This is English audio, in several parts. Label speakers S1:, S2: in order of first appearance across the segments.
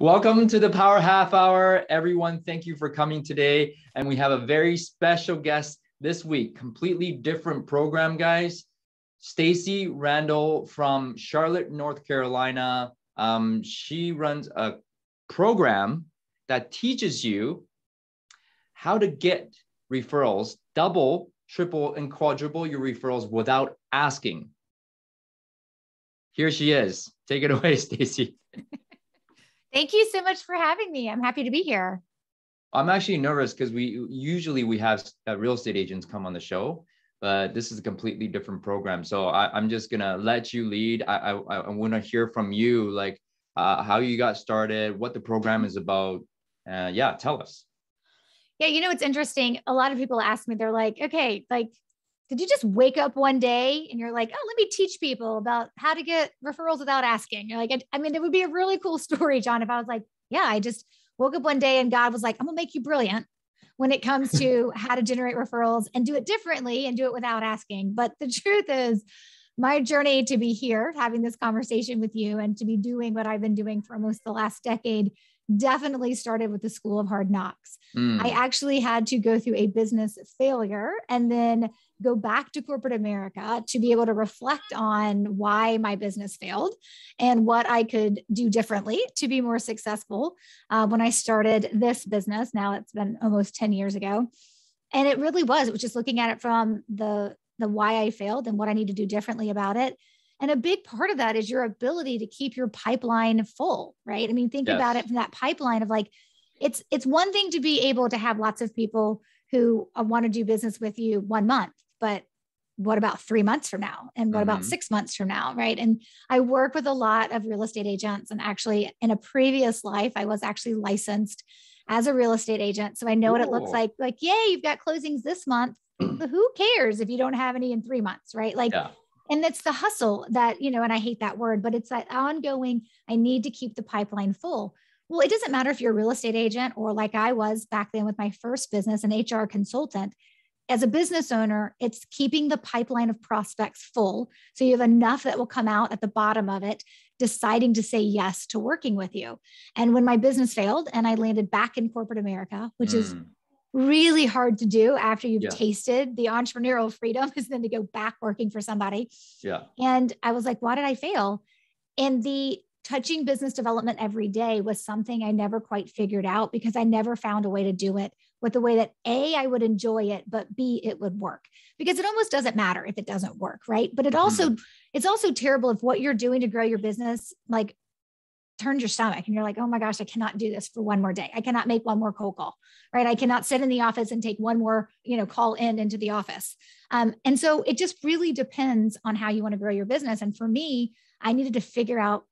S1: Welcome to the Power Half Hour. Everyone, thank you for coming today. And we have a very special guest this week, completely different program, guys. Stacy Randall from Charlotte, North Carolina. She runs a program that teaches you how to get referrals, double, triple, and quadruple your referrals without asking. Here she is. Take it away, Stacy.
S2: Thank you so much for having me. I'm happy to be here.
S1: I'm actually nervous because we usually have real estate agents come on the show, but this is a completely different program. So I'm just gonna let you lead. I want to hear from you, like how you got started, what the program is about. Yeah, tell us.
S2: Yeah, it's interesting. A lot of people ask me, they're like, okay, like, did you just wake up one day and you're like, oh, let me teach people about how to get referrals without asking? You're like, I mean, it would be a really cool story, John, if I was like, yeah, I just woke up one day and God was like, I'm gonna make you brilliant when it comes to how to generate referrals and do it differently and do it without asking. But the truth is, my journey to be here, having this conversation with you and to be doing what I've been doing for almost the last decade definitely started with the School of Hard Knocks. I actually had to go through a business failure and then go back to corporate America to be able to reflect on why my business failed and what I could do differently to be more successful when I started this business. Now it's been almost 10 years ago. And it really was just looking at it from the why I failed and what I need to do differently about it. And a big part of that is your ability to keep your pipeline full, right? I mean, think about it from that pipeline of like, it's one thing to be able to have lots of people who want to do business with you 1 month, but what about 3 months from now? And what about 6 months from now, right? And I work with a lot of real estate agents. And actually in a previous life, I was actually licensed as a real estate agent. So I know what it looks like, yay, you've got closings this month. But who cares if you don't have any in 3 months, right? And it's the hustle that, and I hate that word, but it's that ongoing, I need to keep the pipeline full. Well, it doesn't matter if you're a real estate agent or like I was back then with my first business, an HR consultant. As a business owner, it's keeping the pipeline of prospects full. So you have enough that will come out at the bottom of it, deciding to say yes to working with you. And when my business failed and I landed back in corporate America, which is really hard to do after you've tasted the entrepreneurial freedom, is then to go back working for somebody.
S1: Yeah.
S2: And I was like, why did I fail? And the touching business development every day was something I never quite figured out because I never found a way to do it with the way that A, I would enjoy it, but B, it would work, because it almost doesn't matter if it doesn't work. Right. But it's also terrible if what you're doing to grow your business, like, turns your stomach and you're like, oh my gosh, I cannot do this for one more day. I cannot make one more cold call, right? I cannot sit in the office and take one more, call into the office. And so it just really depends on how you want to grow your business. And for me, I needed to figure out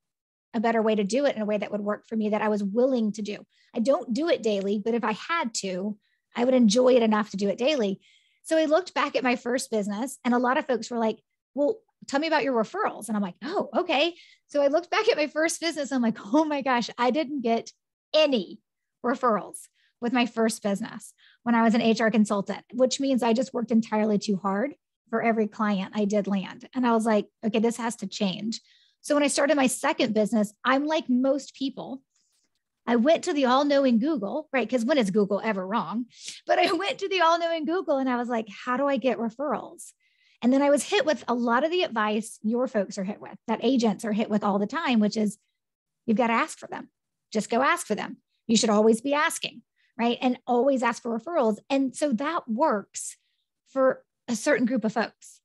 S2: a better way to do it in a way that would work for me, that I was willing to do. I don't do it daily, but if I had to, I would enjoy it enough to do it daily. So I looked back at my first business and a lot of folks were like, well, tell me about your referrals. And I'm like, oh, okay. So I looked back at my first business. I'm like, oh my gosh, I didn't get any referrals with my first business when I was an HR consultant, which means I just worked entirely too hard for every client I did land. And I was like, okay, this has to change. So when I started my second business, I'm like most people, I went to the all-knowing Google, right? Because when is Google ever wrong? But I went to the all-knowing Google and I was like, how do I get referrals? And then I was hit with a lot of the advice your folks are hit with, that agents are hit with all the time, which is you've got to ask for them. Just go ask for them. You should always be asking, right? And always ask for referrals. And so that works for a certain group of folks.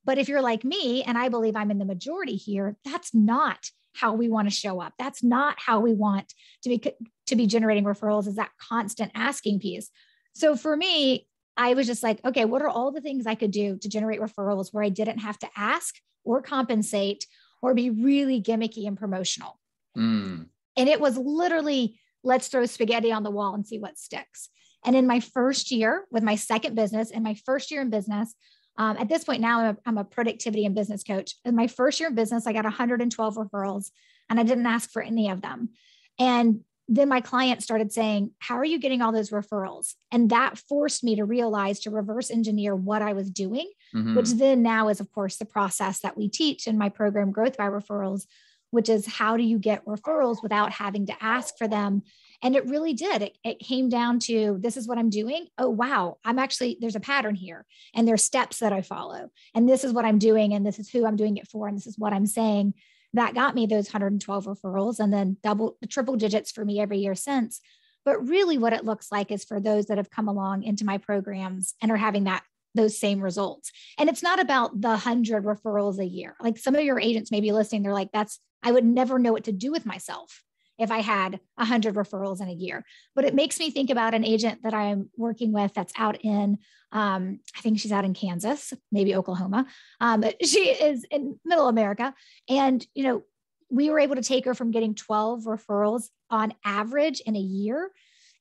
S2: But if you're like me, and I believe I'm in the majority here, that's not how we want to show up. That's not how we want to be generating referrals, is that constant asking piece. So for me, I was just like, okay, what are all the things I could do to generate referrals where I didn't have to ask or compensate or be really gimmicky and promotional? And it was literally, let's throw spaghetti on the wall and see what sticks. And in my first year with my second business and my first year in business, at this point now, I'm a productivity and business coach. In my first year of business, I got 112 referrals and I didn't ask for any of them. And then my client started saying, how are you getting all those referrals? And that forced me to realize, to reverse engineer what I was doing, which then now is, of course, the process that we teach in my program, Growth by Referrals, which is how do you get referrals without having to ask for them? And it really did. It came down to, this is what I'm doing. Oh, wow. There's a pattern here and there's steps that I follow. And this is what I'm doing. And this is who I'm doing it for. And this is what I'm saying. That got me those 112 referrals and then triple digits for me every year since. But really what it looks like is for those that have come along into my programs and are having those same results. And it's not about the 100 referrals a year. Like some of your agents may be listening. They're like, I would never know what to do with myself if I had 100 referrals in a year. But it makes me think about an agent that I'm working with that's out in, I think she's out in Kansas, maybe Oklahoma. But she is in middle America. And, we were able to take her from getting 12 referrals on average in a year.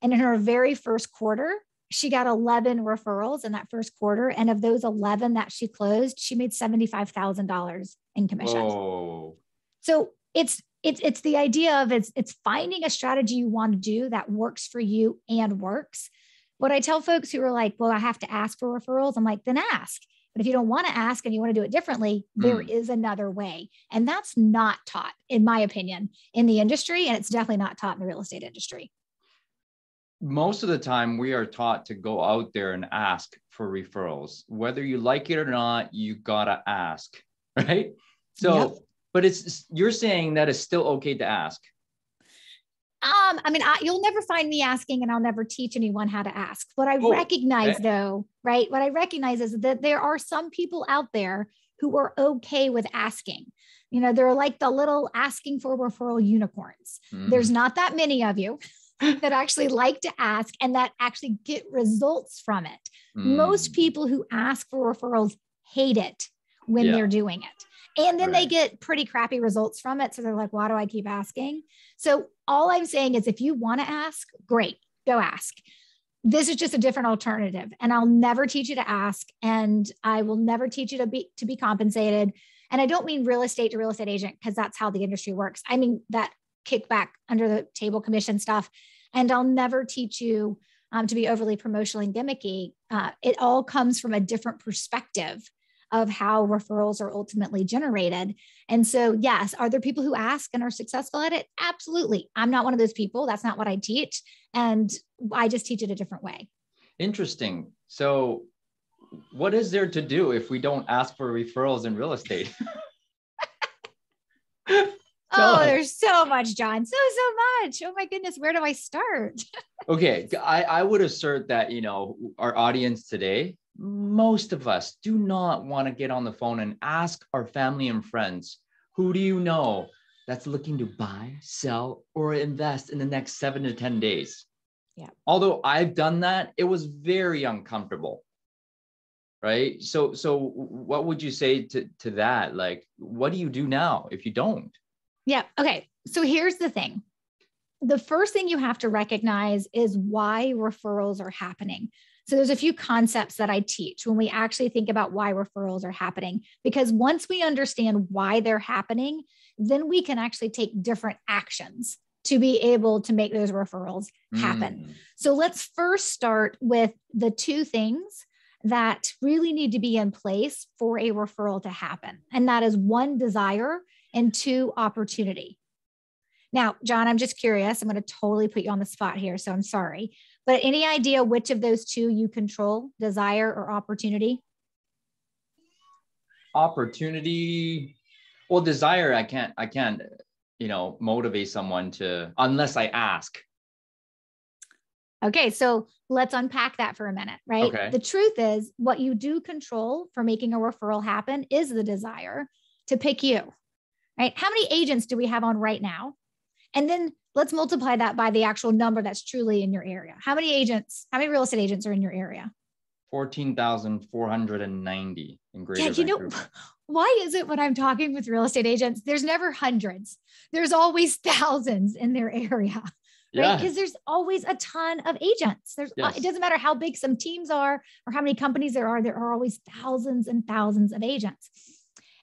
S2: And in her very first quarter, she got 11 referrals in that first quarter. And of those 11 that she closed, she made $75,000 in commission.
S1: Whoa.
S2: So it's the idea of it's finding a strategy you want to do that works for you and works. What I tell folks who are like, well, I have to ask for referrals. I'm like, then ask. But if you don't want to ask and you want to do it differently, there is another way. And that's not taught, in my opinion, in the industry. And it's definitely not taught in the real estate industry.
S1: Most of the time we are taught to go out there and ask for referrals, whether you like it or not, you gotta ask, right? So, yep. But you're saying that it's still okay to ask.
S2: You'll never find me asking, and I'll never teach anyone how to ask. What I recognize though, right? What I recognize is that there are some people out there who are okay with asking. They're like the little asking for referral unicorns. There's not that many of you that actually like to ask and that actually get results from it. Most people who ask for referrals hate it when they're doing it. And then they get pretty crappy results from it. So they're like, why do I keep asking? So all I'm saying is if you want to ask, great, go ask. This is just a different alternative. And I'll never teach you to ask. And I will never teach you to be compensated. And I don't mean real estate to real estate agent, because that's how the industry works. I mean that kickback under the table commission stuff. And I'll never teach you to be overly promotional and gimmicky. It all comes from a different perspective of how referrals are ultimately generated. And so, yes, are there people who ask and are successful at it? Absolutely. I'm not one of those people. That's not what I teach. And I just teach it a different way. Interesting.
S1: So what is there to do if we don't ask for referrals in real estate?
S2: There's so much, John. So much. Oh my goodness. Where do I start?
S1: Okay. I would assert that, our audience today, most of us do not want to get on the phone and ask our family and friends, who do you know that's looking to buy, sell, or invest in the next 7 to 10 days? Yeah. Although I've done that, it was very uncomfortable. Right. So what would you say to that? Like, what do you do now if you don't?
S2: Yeah. Okay. So here's the thing. The first thing you have to recognize is why referrals are happening. So there's a few concepts that I teach when we actually think about why referrals are happening, because once we understand why they're happening, then we can actually take different actions to be able to make those referrals happen. So let's first start with the two things that really need to be in place for a referral to happen. And that is 1, desire, and 2, opportunity. Now, John, I'm just curious. I'm going to totally put you on the spot here, so I'm sorry. But any idea which of those two you control, desire or opportunity?
S1: Opportunity. Well, desire, I can't, motivate someone to, unless I ask.
S2: Okay. So let's unpack that for a minute, right? Okay. The truth is what you do control for making a referral happen is the desire to pick you, right? How many agents do we have on right now? And then let's multiply that by the actual number that's truly in your area. How many real estate agents are in your area?
S1: 14,490 in Greater Vancouver.
S2: Why is it when I'm talking with real estate agents, there's never hundreds. There's always thousands in their area, right? Because there's always a ton of agents. It doesn't matter how big some teams are or how many companies there are always thousands and thousands of agents.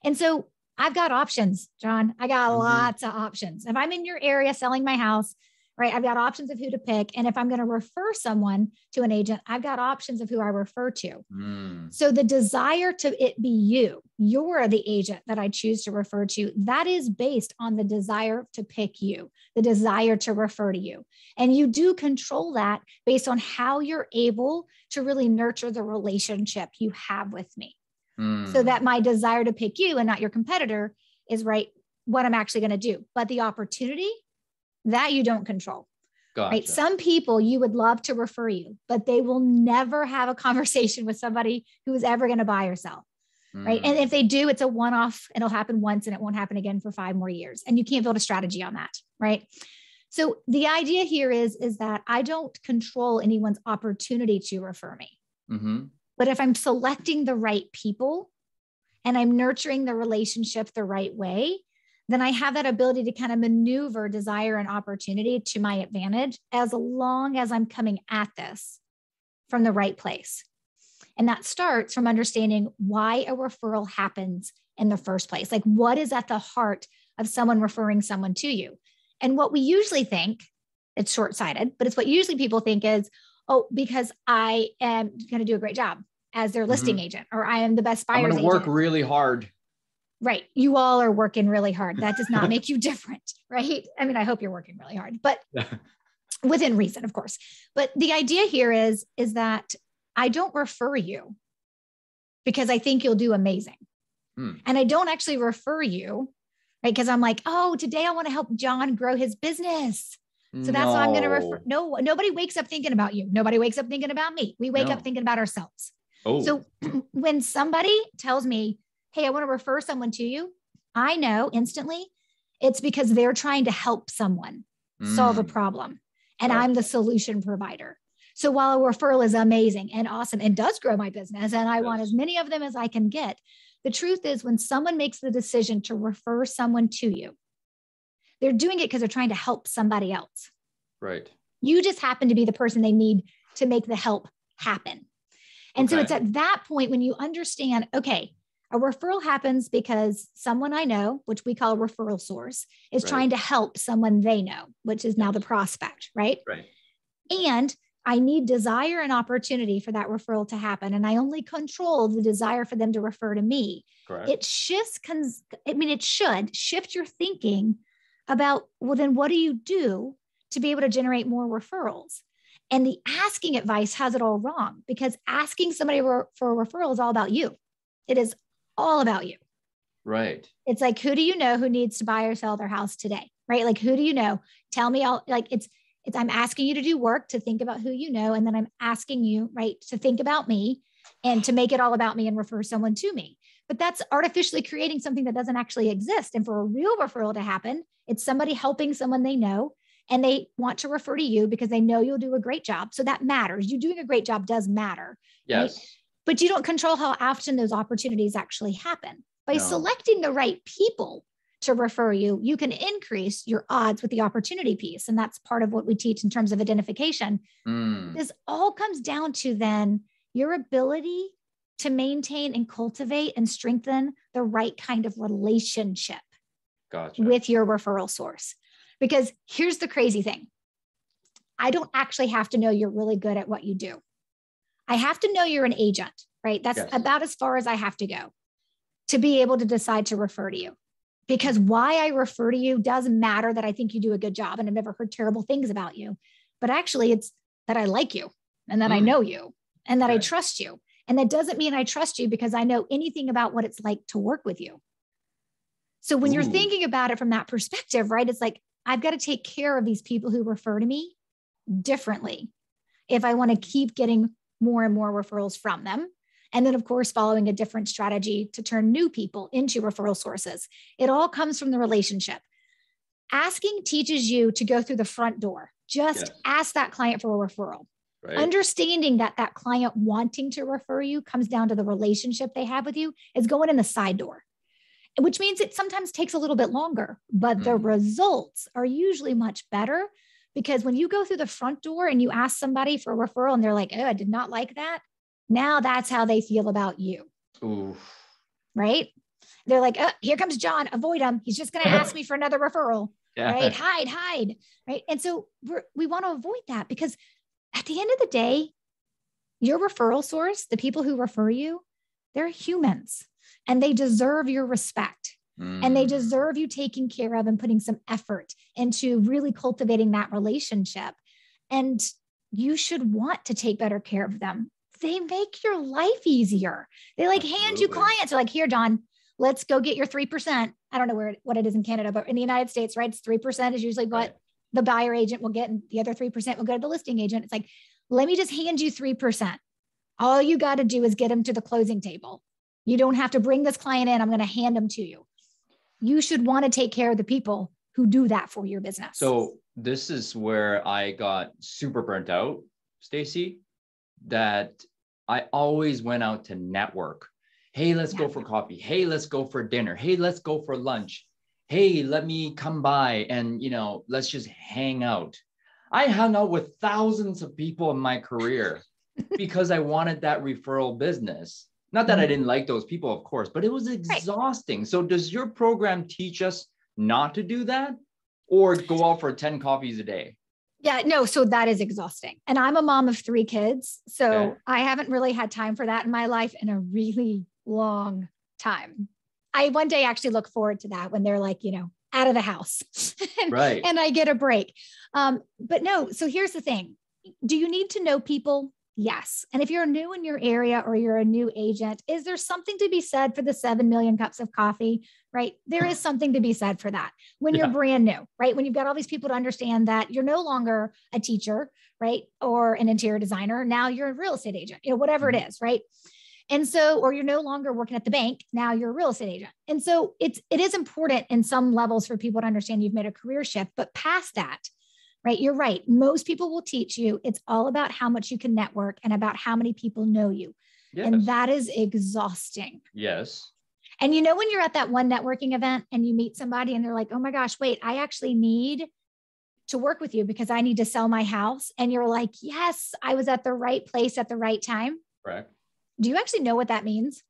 S2: And so I've got options, John. I got lots of options. If I'm in your area selling my house right? I've got options of who to pick. And if I'm going to refer someone to an agent, I've got options of who I refer to. So the desire to it be you're the agent that I choose to refer to, that is based on the desire to pick you, the desire to refer to you. And you do control that based on how you're able to really nurture the relationship you have with me. So that my desire to pick you and not your competitor is right, what I'm actually going to do. But the opportunity, that you don't control.
S1: Gotcha.
S2: Right? Some people you would love to refer you, but they will never have a conversation with somebody who is ever going to buy or sell. Right. And if they do, it's a one-off. It'll happen once and it won't happen again for 5 more years. And you can't build a strategy on that. Right. So the idea here is that I don't control anyone's opportunity to refer me. But if I'm selecting the right people and I'm nurturing the relationship the right way, then I have that ability to kind of maneuver desire and opportunity to my advantage, as long as I'm coming at this from the right place. And that starts from understanding why a referral happens in the first place. Like, what is at the heart of someone referring someone to you? And what we usually think, it's short-sighted, but it's what usually people think is, oh, because I am going to do a great job as their listing agent, or I am the best buyer's agent.
S1: I'm going to work really hard.
S2: Right. You all are working really hard. That does not make you different, right? I mean, I hope you're working really hard, but within reason, of course. But the idea here is that I don't refer you because I think you'll do amazing. And I don't actually refer you, right? Because I'm like, oh, today I want to help John grow his business. So that's why I'm going to refer. No, nobody wakes up thinking about you. Nobody wakes up thinking about me. We wake up thinking about ourselves. So when somebody tells me, hey, I want to refer someone to you, I know instantly it's because they're trying to help someone solve a problem. And I'm the solution provider. So while a referral is amazing and awesome and does grow my business, and I want as many of them as I can get, the truth is when someone makes the decision to refer someone to you, they're doing it because they're trying to help somebody else.
S1: Right.
S2: You just happen to be the person they need to make the help happen. And so it's at that point when you understand, okay, a referral happens because someone I know, which we call a referral source, is trying to help someone they know, which is now the prospect, right? And I need desire and opportunity for that referral to happen. And I only control the desire for them to refer to me. It shifts, it should shift your thinking about, well, then what do you do to be able to generate more referrals? And the asking advice has it all wrong, because asking somebody for a referral is all about you. It is all about you.
S1: Right.
S2: It's like, who do you know who needs to buy or sell their house today? Right. Like, who do you know? Tell me all, like I'm asking you to do work to think about who you know. And then I'm asking you, right, to think about me and to make it all about me and refer someone to me. But that's artificially creating something that doesn't actually exist. And for a real referral to happen, it's somebody helping someone they know, and they want to refer to you because they know you'll do a great job. So that matters. You doing a great job does matter.
S1: Yes.
S2: Right? But you don't control how often those opportunities actually happen. By selecting the right people to refer you, you can increase your odds with the opportunity piece. And that's part of what we teach in terms of identification. This all comes down to then your ability to maintain and cultivate and strengthen the right kind of relationship with your referral source. Because here's the crazy thing. I don't actually have to know you're really good at what you do. I have to know you're an agent, right? That's about as far as I have to go to be able to decide to refer to you. Because why I refer to you doesn't matter that I think you do a good job and I've never heard terrible things about you. But actually, it's that I like you and that I know you and that I trust you. And that doesn't mean I trust you because I know anything about what it's like to work with you. So when you're thinking about it from that perspective, right, it's like, I've got to take care of these people who refer to me differently if I want to keep getting more and more referrals from them. And then, of course, following a different strategy to turn new people into referral sources. It all comes from the relationship. Asking teaches you to go through the front door. Just ask that client for a referral. Right. Understanding that that client wanting to refer you comes down to the relationship they have with you is going in the side door, which means it sometimes takes a little bit longer, but the results are usually much better, because when you go through the front door and you ask somebody for a referral and they're like, oh, I did not like that. Now that's how they feel about you. Right? They're like, oh, here comes John. Avoid him. He's just going to ask me for another referral.
S1: Yeah.
S2: right? Hide, right? And so we want to avoid that because at the end of the day, your referral source, the people who refer you, they're humans and they deserve your respect. And they deserve you taking care of and putting some effort into really cultivating that relationship. And you should want to take better care of them. They make your life easier. They like hand you clients. They're like, here, John, let's go get your 3%. I don't know what it is in Canada, but in the United States, right? It's 3% is usually what the buyer agent will get. And the other 3% will go to the listing agent. It's like, let me just hand you 3%. All you got to do is get them to the closing table. You don't have to bring this client in. I'm going to hand them to you. You should want to take care of the people who do that for your business.
S1: So this is where I got super burnt out, Stacy, that I always went out to network. Hey, let's go for coffee. Hey, let's go for dinner. Hey, let's go for lunch. Hey, let me come by and, let's just hang out. I hung out with thousands of people in my career because I wanted that referral business. Not that I didn't like those people, of course, but it was exhausting. Right. So does your program teach us not to do that or go out for 10 coffees a day?
S2: Yeah, no. So that is exhausting. And I'm a mom of 3 kids. So I haven't really had time for that in my life in a really long time. I one day actually look forward to that when they're like, out of the house
S1: right.
S2: And I get a break. But no, so here's the thing. Do you need to know people? Yes. And if you're new in your area or you're a new agent, is there something to be said for the 7 million cups of coffee, right? There is something to be said for that when you're brand new, right? When you've got all these people to understand that you're no longer a teacher, right? Or an interior designer. Now you're a real estate agent, whatever it is, right? And so, or you're no longer working at the bank. Now you're a real estate agent. And so it is important in some levels for people to understand you've made a career shift, but past that, right? You're right. Most people will teach you it's all about how much you can network and about how many people know you. Yes. And that is exhausting.
S1: Yes.
S2: And when you're at that one networking event and you meet somebody and they're like, oh my gosh, wait, I actually need to work with you because I need to sell my house. And you're like, yes, I was at the right place at the right time.
S1: Correct.
S2: Do you actually know what that means?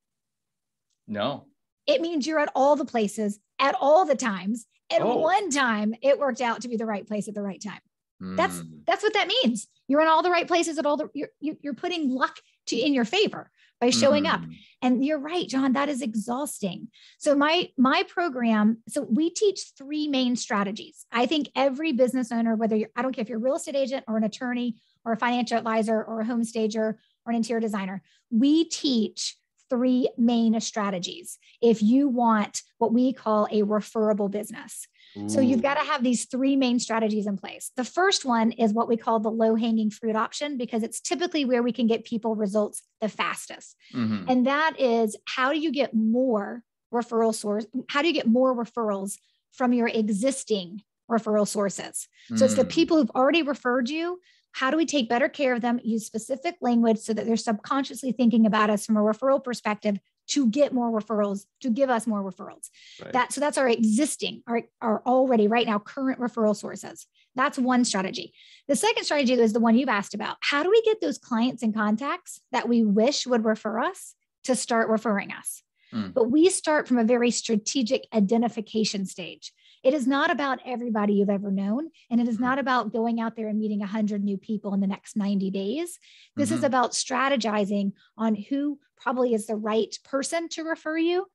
S1: No.
S2: It means you're at all the places at all the times. And one time it worked out to be the right place at the right time. That's what that means. You're in all the right places at all you're putting luck in your favor by showing up. And you're right, John, that is exhausting. So my program, so we teach 3 main strategies. I think every business owner, I don't care if you're a real estate agent or an attorney or a financial advisor or a home stager or an interior designer, we teach 3 main strategies if you want what we call a referable business. Ooh. So you've got to have these 3 main strategies in place. The first one is what we call the low-hanging fruit option, because it's typically where we can get people results the fastest. Mm-hmm. And that is, how do you get more How do you get more referrals from your existing referral sources? So it's the people who've already referred you. How do we take better care of them, use specific language so that they're subconsciously thinking about us from a referral perspective to get more referrals, to give us more referrals? Right. So that's our existing, our already right now current referral sources. That's one strategy. The second strategy is the one you've asked about. How do we get those clients and contacts that we wish would refer us to start referring us? But we start from a very strategic identification stage. It is not about everybody you've ever known. And it is not about going out there and meeting 100 new people in the next 90 days. This is about strategizing on who probably is the right person to refer you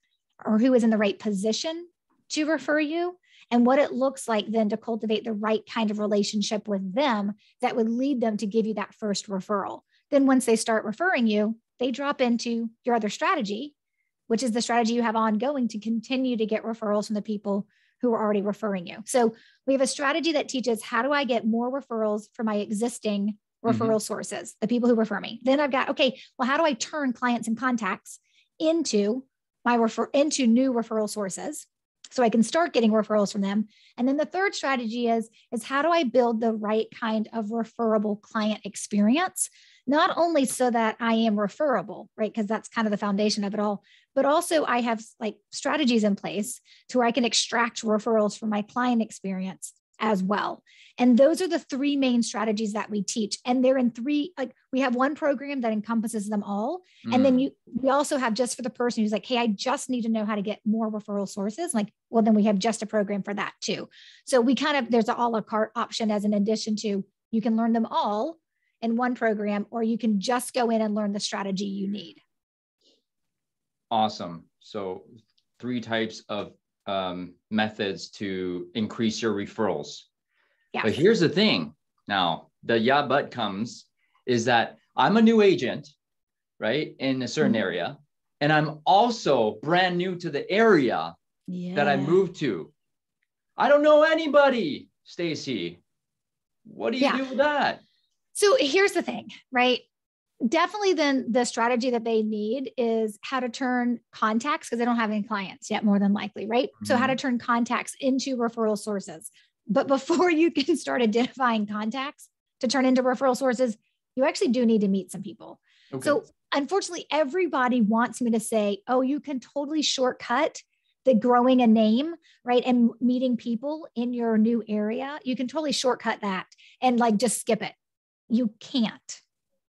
S2: or who is in the right position to refer you, and what it looks like then to cultivate the right kind of relationship with them that would lead them to give you that first referral. Then once they start referring you, they drop into your other strategy, which is the strategy you have ongoing to continue to get referrals from the people who are already referring you. So we have a strategy that teaches, how do I get more referrals from my existing referral sources, the people who refer me? Then I've got, how do I turn clients and contacts into into new referral sources so I can start getting referrals from them? And then the third strategy is how do I build the right kind of referable client experience? Not only so that I am referable, right? Because that's kind of the foundation of it all, but also I have like strategies in place to where I can extract referrals from my client experience as well. And those are the three main strategies that we teach. And they're in three, like we have one program that encompasses them all. And then we also have just for the person who's like, hey, I just need to know how to get more referral sources. Like, well, then we have just a program for that too. So we kind of, there's an a la carte option as an addition to, you can learn them all in one program, or you can just go in and learn the strategy you need.
S1: Awesome. So 3 types of methods to increase your referrals. Yes. But here's the thing. Now, the yeah, but comes is that I'm a new agent, right, in a certain area. And I'm also brand new to the area that I moved to. I don't know anybody, Stacy. What do you do with that?
S2: So here's the thing, right? Definitely then the strategy that they need is how to turn contacts, because they don't have any clients yet, more than likely, right? So how to turn contacts into referral sources. But before you can start identifying contacts to turn into referral sources, you actually do need to meet some people. Okay. So unfortunately, everybody wants me to say, oh, you can totally shortcut the growing a name, right? And meeting people in your new area. You can totally shortcut that and like just skip it. You can't.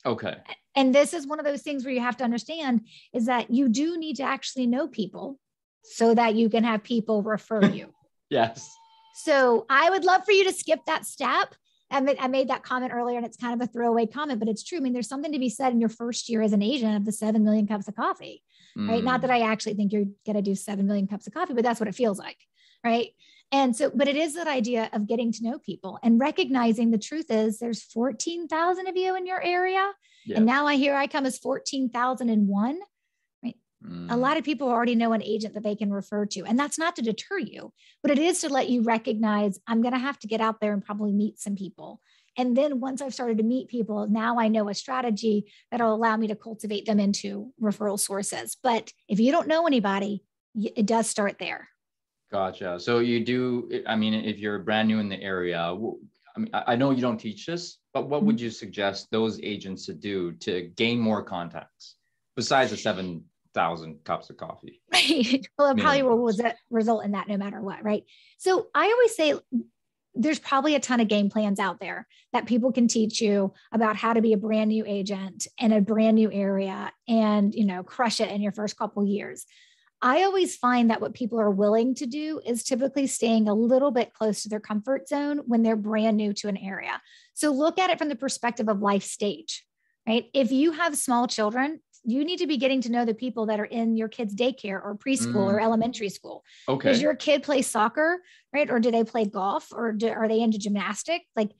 S1: Okay.
S2: And this is one of those things where you have to understand is that you do need to actually know people so that you can have people refer you.
S1: Yes.
S2: So I would love for you to skip that step. I made that comment earlier and it's kind of a throwaway comment, but it's true. I mean, there's something to be said in your first year as an agent of the 7 million cups of coffee, right? Not that I actually think you're going to do 7 million cups of coffee, but that's what it feels like, right? And so, but it is that idea of getting to know people and recognizing the truth is there's 14,000 of you in your area. Yes. And now I come as 14,001. A lot of people already know an agent that they can refer to. And that's not to deter you, but it is to let you recognize I'm going to have to get out there and probably meet some people. And then once I've started to meet people, now I know a strategy that'll allow me to cultivate them into referral sources. But if you don't know anybody, it does start there.
S1: Gotcha. So you do, I mean, if you're brand new in the area, I mean, I know you don't teach this, but what would you suggest those agents to do to gain more contacts besides the 7,000 cups of coffee?
S2: Right. Well, it probably will result in that no matter what, right? So I always say there's probably a ton of game plans out there that people can teach you about how to be a brand new agent in a brand new area and, crush it in your first couple of years. I always find that what people are willing to do is typically staying a little bit close to their comfort zone when they're brand new to an area. So look at it from the perspective of life stage, right? If you have small children, you need to be getting to know the people that are in your kid's daycare or preschool or elementary school. Okay. Does your kid play soccer, right? Or do they play golf or are they into gymnastics? Like,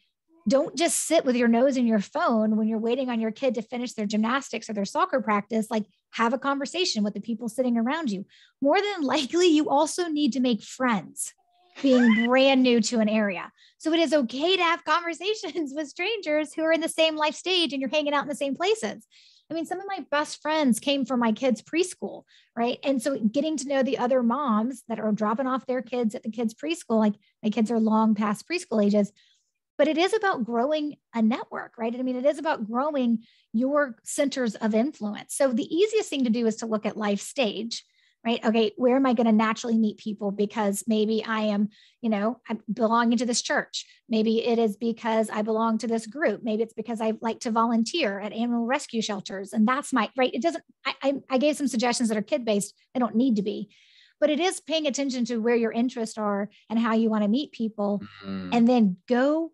S2: don't just sit with your nose in your phone when you're waiting on your kid to finish their gymnastics or their soccer practice. Like, have a conversation with the people sitting around you. More than likely, you also need to make friends being brand new to an area. So it is okay to have conversations with strangers who are in the same life stage and you're hanging out in the same places. I mean, some of my best friends came from my kids' preschool, right? And so getting to know the other moms that are dropping off their kids at the kids' preschool, like my kids are long past preschool ages, but it is about growing a network, right? I mean, it is about growing your centers of influence. So the easiest thing to do is to look at life stage, right? Okay, where am I going to naturally meet people? Because maybe I am, I'm belonging to this church. Maybe it is because I belong to this group. Maybe it's because I like to volunteer at animal rescue shelters. And that's right. It doesn't, I gave some suggestions that are kid-based. They don't need to be, but it is paying attention to where your interests are and how you want to meet people, and then go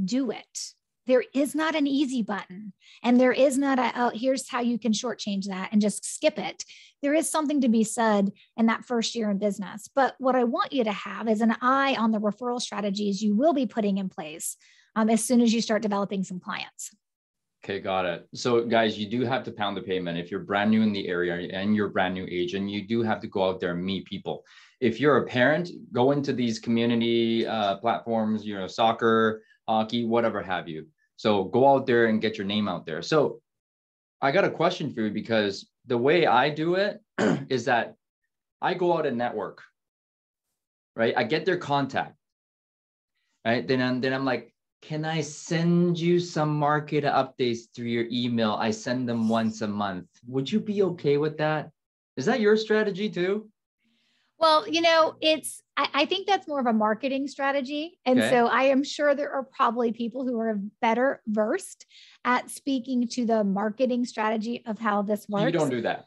S2: do it. There is not an easy button, and there is not here's how you can shortchange that and just skip it. There is something to be said in that first year in business. But what I want you to have is an eye on the referral strategies you will be putting in place as soon as you start developing some clients.
S1: Okay, got it. So guys, you do have to pound the pavement. If you're brand new in the area and you're a brand new agent, you do have to go out there and meet people. If you're a parent, go into these community platforms, soccer, hockey, whatever have you. So go out there and get your name out there. So I got a question for you, because the way I do it is that I go out and network, right? I get their contact, right? Then I'm like, can I send you some market updates through your email? I send them once a month. Would you be okay with that? Is that your strategy too?
S2: Well, I think that's more of a marketing strategy. And so I am sure there are probably people who are better versed at speaking to the marketing strategy of how this works.
S1: You don't do that.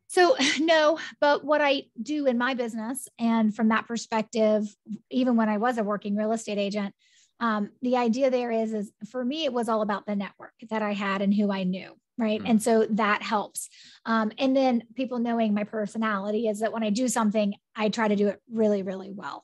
S2: So no, but what I do in my business, and from that perspective, even when I was a working real estate agent, the idea there is for me, it was all about the network that I had and who I knew. Right. And so that helps. And then people knowing my personality is that when I do something, I try to do it really, really well.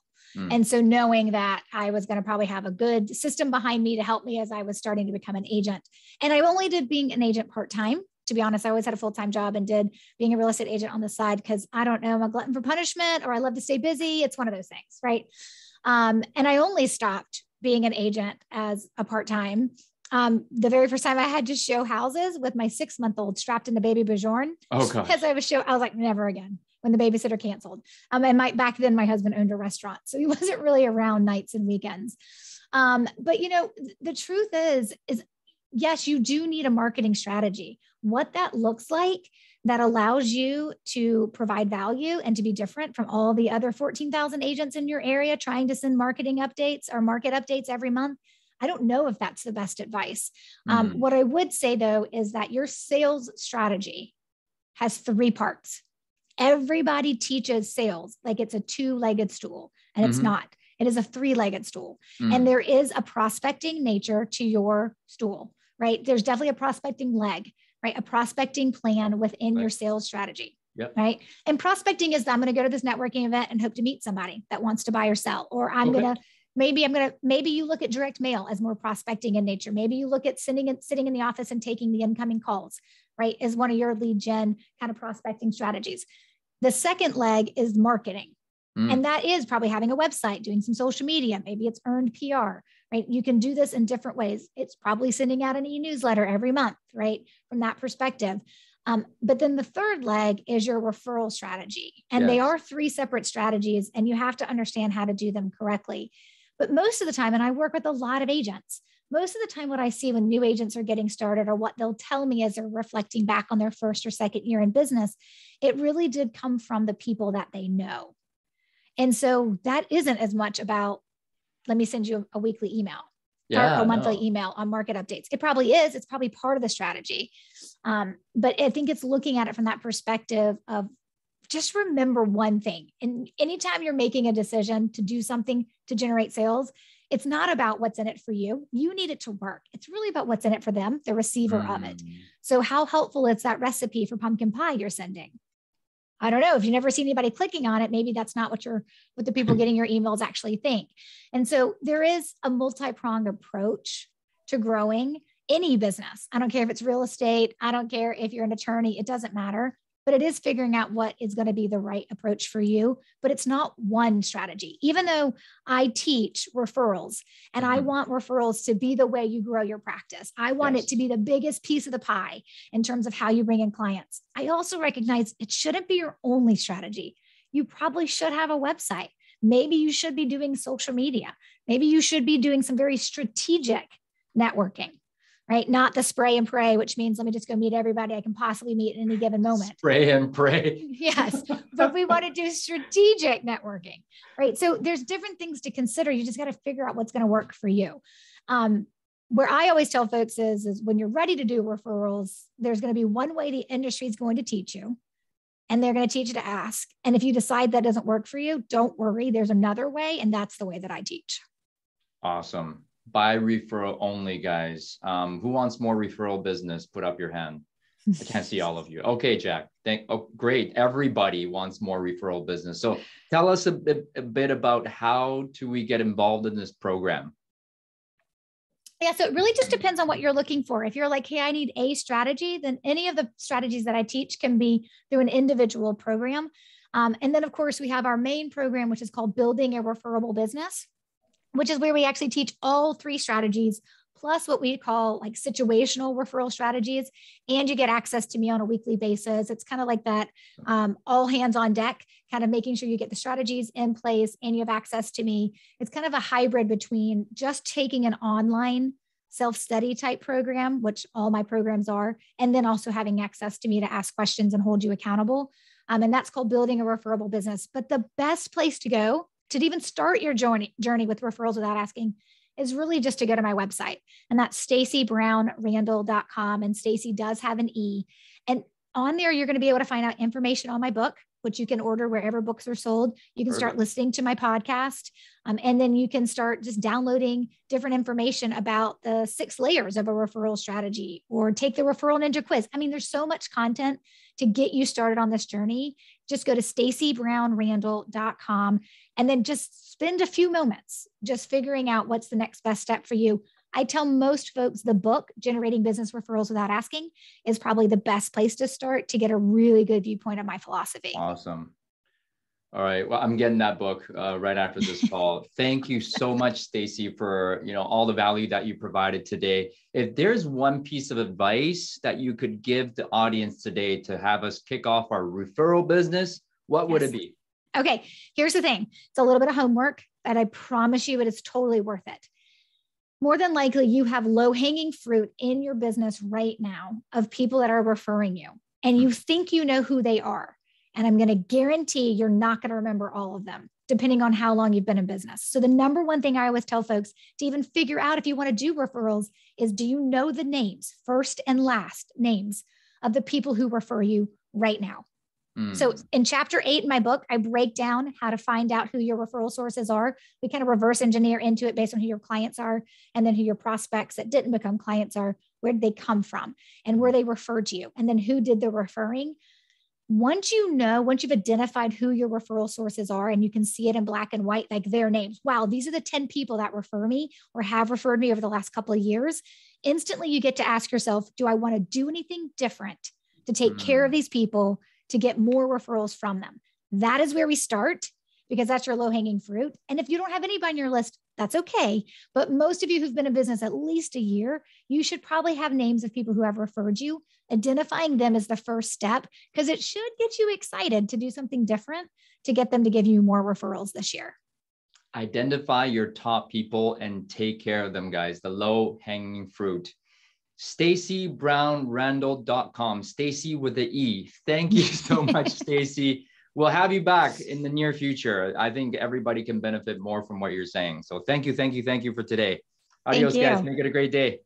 S2: And so knowing that I was going to probably have a good system behind me to help me as I was starting to become an agent. And I only did being an agent part-time. To be honest, I always had a full-time job and did being a real estate agent on the side because I don't know, I'm a glutton for punishment or I love to stay busy. It's one of those things. Right. And I only stopped being an agent as a part-time the very first time I had to show houses with my 6-month-old strapped in the baby Bajorn.
S1: Oh, gosh.
S2: As I was like, never again, when the babysitter canceled. And back then my husband owned a restaurant, so he wasn't really around nights and weekends. But you know, the truth is yes, you do need a marketing strategy. What that looks like that allows you to provide value and to be different from all the other 14,000 agents in your area trying to send marketing updates or market updates every month. I don't know if that's the best advice. What I would say though, is that your sales strategy has 3 parts. Everybody teaches sales like it's a 2-legged stool, and it's not. It is a 3-legged stool. And there is a prospecting nature to your stool, right? There's definitely a prospecting leg, right? A prospecting plan within your sales strategy.
S1: Yep.
S2: Right. And prospecting is I'm going to go to this networking event and hope to meet somebody that wants to buy or sell, or maybe you look at direct mail as more prospecting in nature. Maybe you look at sitting in the office and taking the incoming calls, right? As one of your lead gen kind of prospecting strategies. The second leg is marketing. And that is probably having a website, doing some social media. Maybe it's earned PR, right? You can do this in different ways. It's probably sending out an e-newsletter every month, right? From that perspective. But then the third leg is your referral strategy. And they are 3 separate strategies, and you have to understand how to do them correctly. But most of the time, and I work with a lot of agents, most of the time what I see when new agents are getting started, or what they'll tell me as they're reflecting back on their first or second year in business, it really did come from the people that they know. And so that isn't as much about, let me send you a weekly email or a monthly email on market updates. It probably is. It's probably part of the strategy. But I think it's looking at it from that perspective of, just remember one thing. And anytime you're making a decision to do something to generate sales, it's not about what's in it for you. You need it to work. It's really about what's in it for them, the receiver of it. So how helpful is that recipe for pumpkin pie you're sending? I don't know. If you've never seen anybody clicking on it, maybe that's not what the people getting your emails actually think. And so there is a multi-pronged approach to growing any business. I don't care if it's real estate. I don't care if you're an attorney. It doesn't matter. But it is figuring out what is going to be the right approach for you. But it's not one strategy. Even though I teach referrals and I want referrals to be the way you grow your practice, I want it to be the biggest piece of the pie in terms of how you bring in clients. I also recognize it shouldn't be your only strategy. You probably should have a website. Maybe you should be doing social media. Maybe you should be doing some very strategic networking. Right? Not the spray and pray, which means let me just go meet everybody I can possibly meet at any given moment.
S1: Spray and pray.
S2: Yes. But we want to do strategic networking, right? So there's different things to consider. You just got to figure out what's going to work for you. Where I always tell folks is when you're ready to do referrals, there's going to be one way the industry is going to teach you, and they're going to teach you to ask. And if you decide that doesn't work for you, don't worry. There's another way. And that's the way that I teach.
S1: Awesome. By referral only, guys. Who wants more referral business? Put up your hand. I can't see all of you. Okay, Jack. Great. Everybody wants more referral business. So tell us a bit about how do we get involved in this program?
S2: Yeah, so it really just depends on what you're looking for. If you're like, hey, I need a strategy, then any of the strategies that I teach can be through an individual program. And then, of course, we have our main program, which is called Building a Referable Business, which is where we actually teach all 3 strategies, plus what we call like situational referral strategies. And you get access to me on a weekly basis. It's kind of like that all hands on deck, kind of making sure you get the strategies in place and you have access to me. It's kind of a hybrid between just taking an online self-study type program, which all my programs are, and then also having access to me to ask questions and hold you accountable. And that's called Building a Referable Business. But the best place to go to even start your journey with referrals without asking is really just to go to my website. And that's stacybrownrandall.com. And Stacy does have an E. And on there, you're going to be able to find out information on my book, which you can order wherever books are sold. You can start listening to my podcast. And then you can start just downloading different information about the 6 layers of a referral strategy, or take the Referral Ninja quiz. I mean, there's so much content to get you started on this journey. Just go to stacybrownrandall.com and then just spend a few moments just figuring out what's the next best step for you. I tell most folks the book, Generating Business Referrals Without Asking, is probably the best place to start to get a really good viewpoint of my philosophy.
S1: Awesome. All right. Well, I'm getting that book right after this call. Thank you so much, Stacy, for all the value that you provided today. If there's one piece of advice that you could give the audience today to have us kick off our referral business, what would it be?
S2: Okay. Here's the thing. It's a little bit of homework, but I promise you it is totally worth it. More than likely, you have low-hanging fruit in your business right now of people that are referring you, and you think you know who they are. And I'm going to guarantee you're not going to remember all of them, depending on how long you've been in business. So the number one thing I always tell folks to even figure out if you want to do referrals is, do you know the names, first and last names of the people who refer you right now? So in chapter 8 in my book, I break down how to find out who your referral sources are. We kind of reverse engineer into it based on who your clients are, and then who your prospects that didn't become clients are, where did they come from, and where they referred you, and then who did the referring. Once you've identified who your referral sources are, and you can see it in black and white, like their names, wow, these are the 10 people that refer me or have referred me over the last couple of years, instantly you get to ask yourself, do I want to do anything different to take care of these people, to get more referrals from them? That is where we start, because that's your low-hanging fruit. And if you don't have anybody on your list, that's okay. But most of you who've been in business at least a year, you should probably have names of people who have referred you. Identifying them is the first step, because it should get you excited to do something different to get them to give you more referrals this year.
S1: Identify your top people and take care of them, guys. The low-hanging fruit. stacybrownrandall.com. Stacy with the E. Thank you so much, Stacy. We'll have you back in the near future. I think everybody can benefit more from what you're saying. So thank you for today. Adios, guys. Make it a great day.